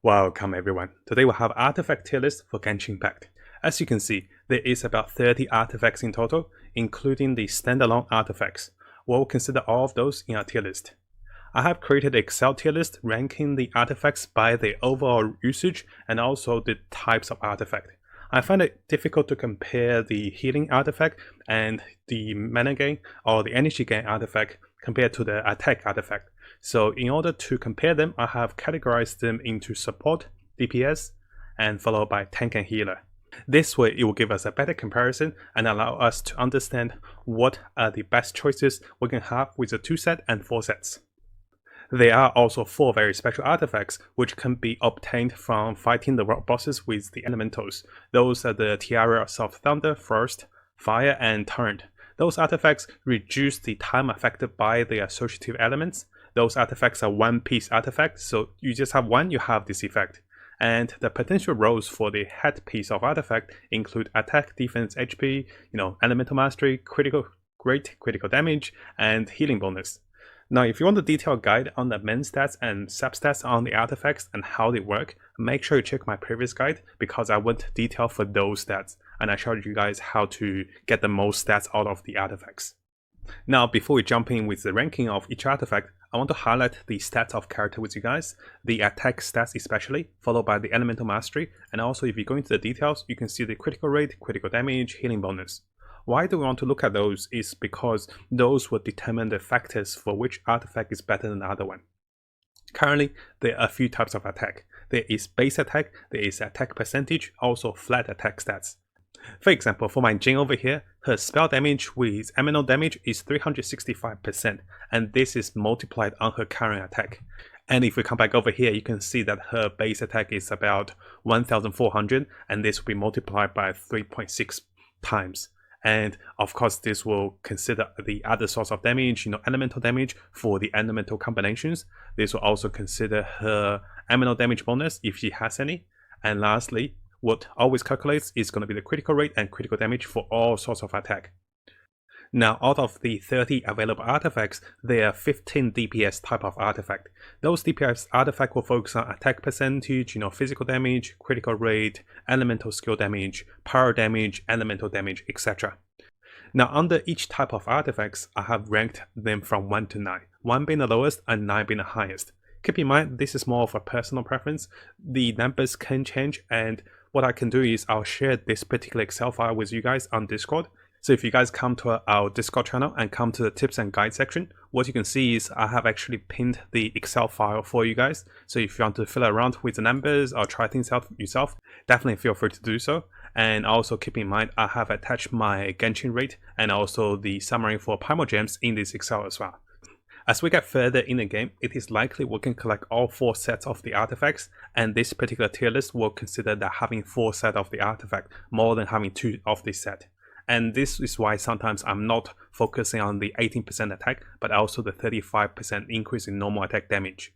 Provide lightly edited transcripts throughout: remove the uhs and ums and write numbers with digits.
Welcome everyone. Today we'll have artifact tier list for Genshin Impact. As you can see, there is about 30 artifacts in total, including the standalone artifacts. We'll consider all of those in our tier list. I have created an Excel tier list ranking the artifacts by their overall usage and also the types of artifact. I find it difficult to compare the healing artifact and the mana gain or the energy gain artifact compared to the attack artifact. So in order to compare them, I have categorized them into support, DPS, and followed by tank and healer. This way it will give us a better comparison and allow us to understand what are the best choices we can have with the 2 set and 4 sets. There are also 4 very special artifacts which can be obtained from fighting the rock bosses with the elementals. Those are the Tiara of Thunder, Frost, Fire, and Torrent. Those artifacts reduce the time affected by the associative elements. Those artifacts are one-piece artifacts, so you just have one, you have this effect. And the potential roles for the headpiece of artifact include attack, defense, HP, elemental mastery, critical rate, critical damage, and healing bonus. Now, if you want a detailed guide on the main stats and substats on the artifacts and how they work, make sure you check my previous guide because I went detail for those stats and I showed you guys how to get the most stats out of the artifacts. Now, before we jump in with the ranking of each artifact, I want to highlight the stats of character with you guys, the attack stats especially, followed by the elemental mastery, and also if you go into the details, you can see the critical rate, critical damage, healing bonus. Why do we want to look at those is because those will determine the factors for which artifact is better than the other one. Currently, there are a few types of attack. There is base attack, there is attack percentage, also flat attack stats. For example, for my Jin over here, her spell damage with eminal damage is 365%, and this is multiplied on her current attack. And if we come back over here, you can see that her base attack is about 1400, and this will be multiplied by 3.6 times. And of course, this will consider the other source of damage, elemental damage for the elemental combinations. This will also consider her eminal damage bonus if she has any. And lastly, what always calculates is going to be the critical rate and critical damage for all sorts of attack. Now, out of the 30 available artifacts, there are 15 DPS type of artifact. Those DPS artifact will focus on attack percentage, physical damage, critical rate, elemental skill damage, power damage, elemental damage, etc. Now, under each type of artifacts, I have ranked them from 1 to 9, 1 being the lowest and 9 being the highest. Keep in mind, this is more of a personal preference. The numbers can change, and what I can do is I'll share this particular Excel file with you guys on Discord. So if you guys come to our Discord channel and come to the tips and guide section, what you can see is I have actually pinned the Excel file for you guys. So if you want to fill around with the numbers or try things out yourself, definitely feel free to do so. And also keep in mind, I have attached my Genshin rate and also the summary for Primogems in this Excel as well. As we get further in the game, it is likely we can collect all 4 sets of the artifacts, and this particular tier list will consider that having 4 sets of the artifact more than having 2 of this set. And this is why sometimes I'm not focusing on the 18% attack, but also the 35% increase in normal attack damage.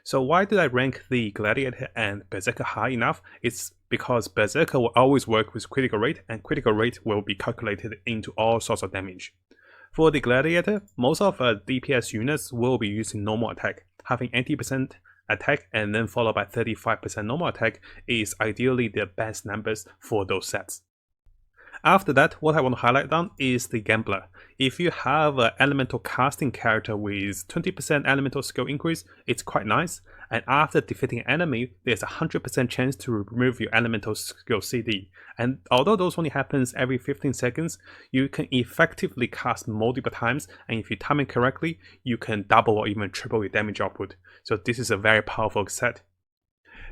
So why did I rank the Gladiator and Berserker high enough? It's because Berserker will always work with critical rate, and critical rate will be calculated into all sorts of damage. For the Gladiator, most of our DPS units will be using normal attack. Having 80% attack and then followed by 35% normal attack is ideally the best numbers for those sets. After that, what I want to highlight on is the Gambler. If you have an elemental casting character with 20% elemental skill increase, it's quite nice. And after defeating an enemy, there's a 100% chance to remove your elemental skill CD. And although those only happens every 15 seconds, you can effectively cast multiple times, and if you time it correctly, you can double or even triple your damage output. So this is a very powerful set.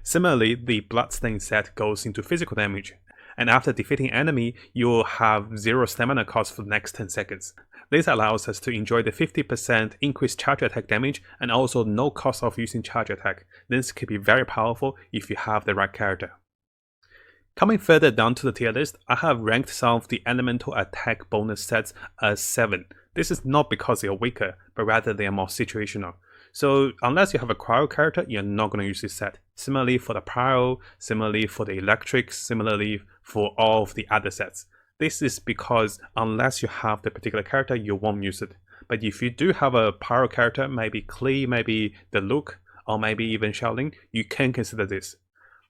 Similarly, the Bloodstain set goes into physical damage. And after defeating an enemy, you'll have 0 stamina cost for the next 10 seconds. This allows us to enjoy the 50% increased charge attack damage and also no cost of using charge attack. This can be very powerful if you have the right character. Coming further down to the tier list, I have ranked some of the elemental attack bonus sets as 7. This is not because they are weaker, but rather they are more situational. So unless you have a cryo character, you're not going to use this set. Similarly for the pyro, similarly for the electric, similarly for all of the other sets. This is because unless you have the particular character, you won't use it. But if you do have a pyro character, maybe Klee, maybe the Luke, or maybe even Shaolin, you can consider this.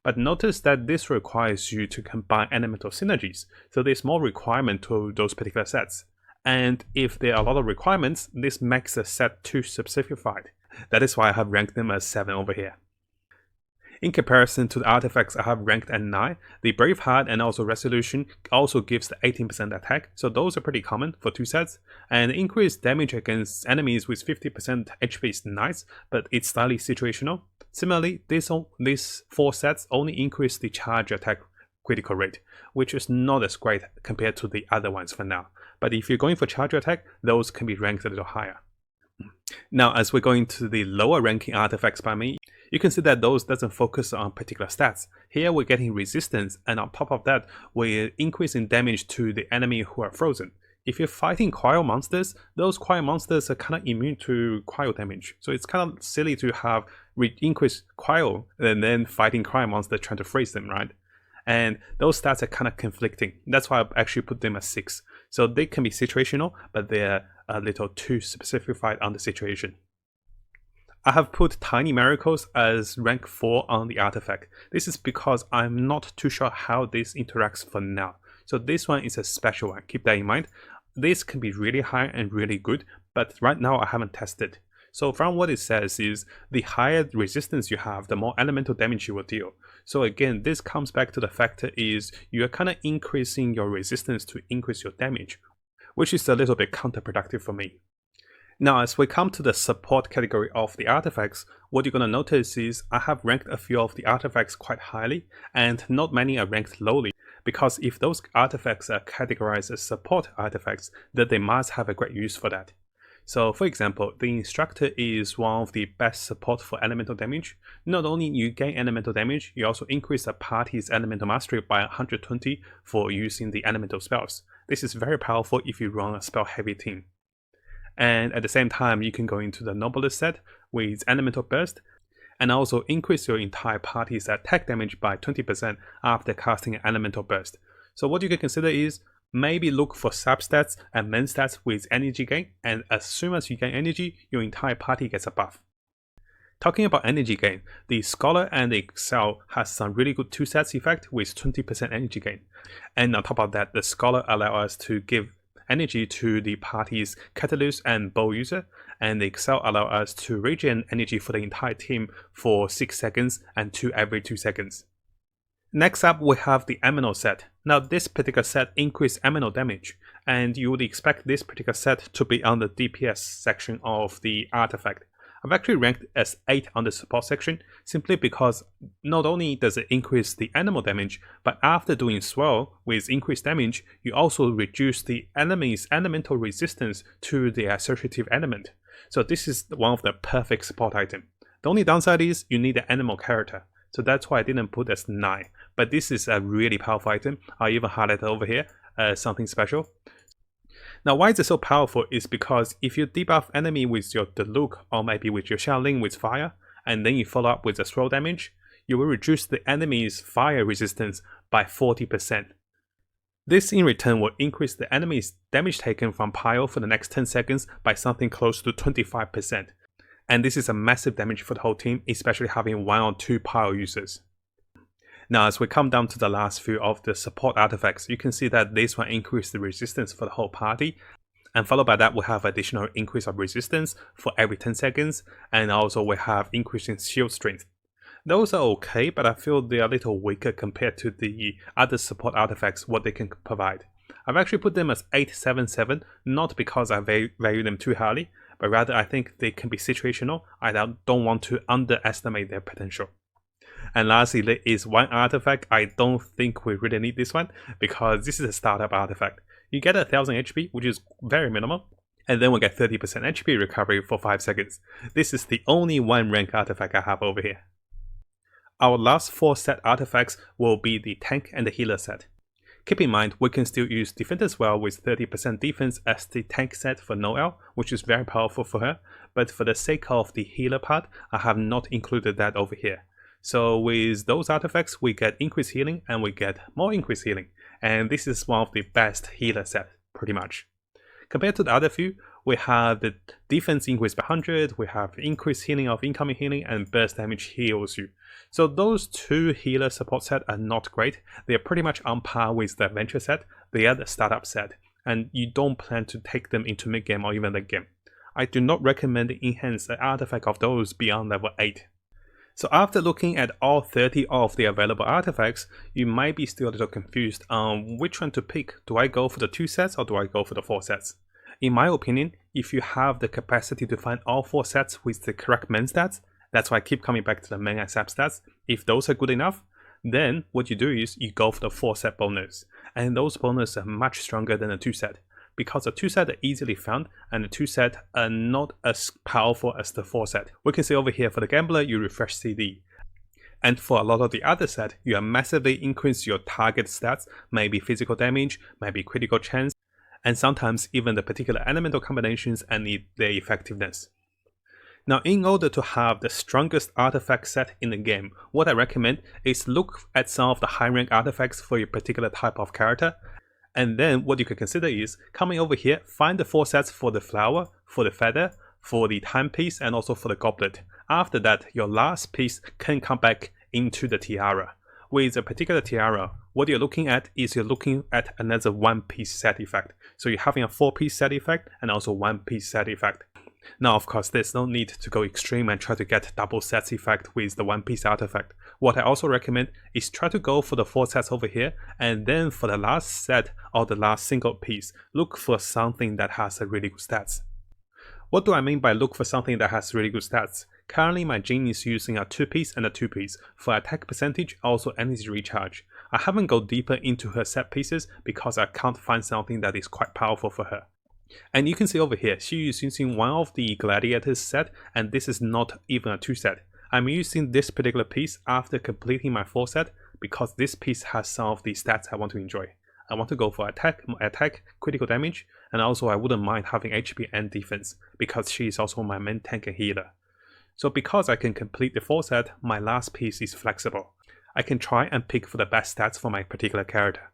But notice that this requires you to combine elemental synergies, so there's more requirement to those particular sets. And if there are a lot of requirements, this makes the set too specified. That is why I have ranked them as 7 over here. In comparison to the artifacts I have ranked at 9, the Braveheart and also Resolution also gives the 18% attack, so those are pretty common for 2 sets. And increased damage against enemies with 50% HP is nice, but it's slightly situational. Similarly, these 4 sets only increase the charge attack critical rate, which is not as great compared to the other ones for now. But if you're going for charge attack, those can be ranked a little higher. Now, as we're going to the lower ranking artifacts by me, you can see that those doesn't focus on particular stats. Here we're getting resistance, and on top of that, we're increasing damage to the enemy who are frozen. If you're fighting cryo monsters, those cryo monsters are kind of immune to cryo damage. So it's kind of silly to have increased cryo and then fighting cryo monsters trying to freeze them, right? And those stats are kind of conflicting. That's why I actually put them as 6. So they can be situational, but they're a little too specified on the situation. I have put Tiny Miracles as rank 4 on the artifact. This is because I'm not too sure how this interacts for now. So this one is a special one, keep that in mind. This can be really high and really good, but right now I haven't tested. So from what it says is, the higher resistance you have, the more elemental damage you will deal. So again, this comes back to the factor is you're kind of increasing your resistance to increase your damage, which is a little bit counterproductive for me. Now, as we come to the support category of the artifacts, what you're going to notice is I have ranked a few of the artifacts quite highly, and not many are ranked lowly, because if those artifacts are categorized as support artifacts, then they must have a great use for that. So for example, the Instructor is one of the best support for elemental damage. Not only you gain elemental damage, you also increase the party's elemental mastery by 120 for using the elemental spells. This is very powerful if you run a spell heavy team. And at the same time, you can go into the Novelist set with Elemental Burst, and also increase your entire party's attack damage by 20% after casting an Elemental Burst. So what you can consider is, maybe look for substats and main stats with energy gain, and as soon as you gain energy, your entire party gets a buff. Talking about energy gain, the Scholar and the Excel has some really good 2 sets effect with 20% energy gain. And on top of that, the Scholar allows us to give energy to the party's Catalyst and Bow user, and the Excel allow us to regen energy for the entire team for 6 seconds and 2 every 2 seconds. Next up, we have the Aminal set. Now this particular set increases Aminal damage, and you would expect this particular set to be on the DPS section of the artifact. I've actually ranked as 8 on the support section, simply because not only does it increase the animal damage, but after doing swirl with increased damage, you also reduce the enemy's elemental resistance to the associative element. So this is one of the perfect support items. The only downside is you need an animal character. So that's why I didn't put as 9. But this is a really powerful item. I'll even highlight it over here as something special. Now why is it so powerful is because if you debuff enemy with your Diluc or maybe with your Shaolin with fire, and then you follow up with a swirl damage, you will reduce the enemy's fire resistance by 40%. This in return will increase the enemy's damage taken from pyro for the next 10 seconds by something close to 25%. And this is a massive damage for the whole team, especially having 1 or 2 pyro users. Now as we come down to the last few of the support artifacts, you can see that this one increases the resistance for the whole party, and followed by that we have additional increase of resistance for every 10 seconds, and also we have increasing shield strength. Those are okay, but I feel they are a little weaker compared to the other support artifacts, what they can provide. I've actually put them as 877, not because I value them too highly, but rather I think they can be situational. I don't want to underestimate their potential. And lastly, there is one artifact. I don't think we really need this one, because this is a startup artifact. You get 1000 HP, which is very minimal, and then we get 30% HP recovery for 5 seconds. This is the only 1 rank artifact I have over here. Our last 4 set artifacts will be the Tank and the Healer set. Keep in mind, we can still use Defend as well with 30% defense as the tank set for Noelle, which is very powerful for her, but for the sake of the healer part, I have not included that over here. So with those artifacts, we get increased healing and we get more increased healing, and this is one of the best healer sets, pretty much. Compared to the other few, We have the defense increase by 100, we have increased healing of incoming healing, and burst damage heals you. So those two healer support set are not great. They are pretty much on par with the adventure set, they are the startup set, and you don't plan to take them into mid-game or even late game. I do not recommend the enhanced artifact of those beyond level 8. So after looking at all 30 of the available artifacts, you might be still a little confused on which one to pick. Do I go for the 2 sets or do I go for the 4 sets? In my opinion, if you have the capacity to find all 4 sets with the correct main stats, that's why I keep coming back to the main and sub stats, if those are good enough, then what you do is you go for the 4 set bonus. And those bonuses are much stronger than the 2 set. Because the 2 set are easily found and the 2 set are not as powerful as the 4 set. We can see over here for the gambler, you refresh CD. And for a lot of the other set, you are massively increase your target stats, maybe physical damage, maybe critical chance, and sometimes even the particular elemental combinations and their effectiveness. Now, in order to have the strongest artifact set in the game, what I recommend is look at some of the high rank artifacts for your particular type of character. And then what you can consider is coming over here, find the 4 sets for the flower, for the feather, for the timepiece, and also for the goblet. After that, your last piece can come back into the tiara. With a particular tiara, what you're looking at is you're looking at another 1-piece set effect. So you're having a 4-piece set effect and also 1-piece set effect. Now, of course, there's no need to go extreme and try to get double sets effect with the 1-piece artifact. What I also recommend is try to go for the 4 sets over here, and then for the last set or the last single piece, look for something that has a really good stats. What do I mean by look for something that has really good stats? Currently my Jin is using a 2-piece and a 2-piece for attack percentage, also energy recharge. I haven't gone deeper into her set pieces because I can't find something that is quite powerful for her. And you can see over here, she is using one of the gladiators set, and this is not even a 2 set. I'm using this particular piece after completing my 4 set because this piece has some of the stats I want to enjoy. I want to go for attack, critical damage, and also I wouldn't mind having HP and defense because she is also my main tank and healer. So because I can complete the 4 set, my last piece is flexible. I can try and pick for the best stats for my particular character.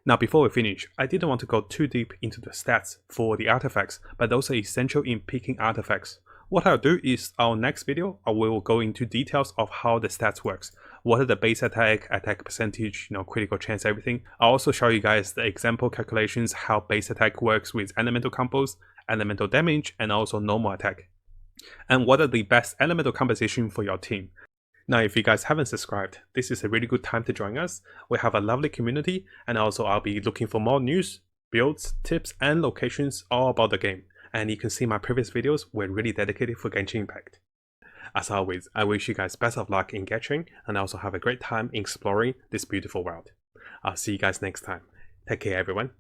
Now before we finish, I didn't want to go too deep into the stats for the artifacts, but those are essential in picking artifacts. What I'll do is our next video, I will go into details of how the stats works. What are the base attack percentage, critical chance, everything. I'll also show you guys the example calculations, how base attack works with elemental combos, elemental damage, and also normal attack. And what are the best elemental composition for your team. Now, if you guys haven't subscribed, this is a really good time to join us. We have a lovely community, and also I'll be looking for more news, builds, tips, and locations all about the game. And you can see my previous videos were really dedicated for Genshin Impact. As always, I wish you guys best of luck in Genshin, and also have a great time exploring this beautiful world. I'll see you guys next time. Take care, everyone.